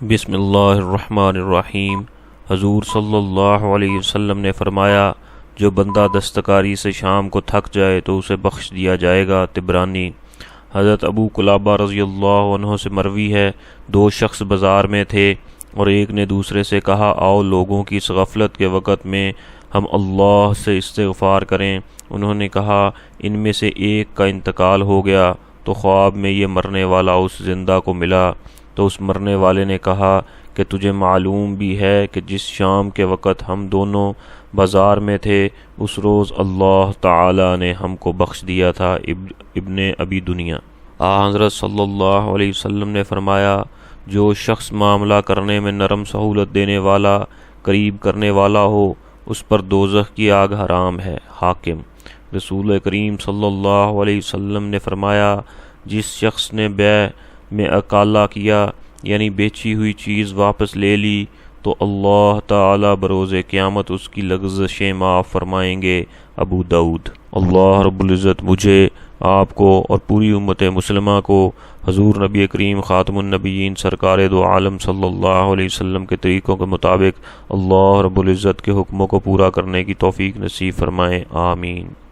بسم اللہ الرحمن الرحیم۔ حضور صلی اللہ علیہ وسلم نے فرمایا، جو بندہ دستکاری سے شام کو تھک جائے تو اسے بخش دیا جائے گا۔ طبرانی۔ حضرت ابو قلابہ رضی اللہ عنہ سے مروی ہے، دو شخص بازار میں تھے اور ایک نے دوسرے سے کہا، آؤ لوگوں کی اس غفلت کے وقت میں ہم اللہ سے استغفار کریں۔ انہوں نے کہا، ان میں سے ایک کا انتقال ہو گیا تو خواب میں یہ مرنے والا اس زندہ کو ملا، تو اس مرنے والے نے کہا کہ تجھے معلوم بھی ہے کہ جس شام کے وقت ہم دونوں بازار میں تھے اس روز اللہ تعالی نے ہم کو بخش دیا تھا۔ ابن ابی دنیا۔ حضرت صلی اللہ علیہ وسلم نے فرمایا، جو شخص معاملہ کرنے میں نرم سہولت دینے والا، قریب کرنے والا ہو، اس پر دوزخ کی آگ حرام ہے۔ حاکم۔ رسول کریم صلی اللہ علیہ وسلم نے فرمایا، جس شخص نے بیع میں اکالہ کیا یعنی بیچی ہوئی چیز واپس لے لی تو اللہ تعالی بروز قیامت اس کی لغزشیں معاف فرمائیں گے۔ ابو داؤد۔ اللہ رب العزت مجھے، آپ کو اور پوری امت مسلمہ کو حضور نبی کریم خاتم النبیین سرکار دو عالم صلی اللہ علیہ وسلم کے طریقوں کے مطابق اللہ رب العزت کے حکموں کو پورا کرنے کی توفیق نصیب فرمائیں۔ آمین۔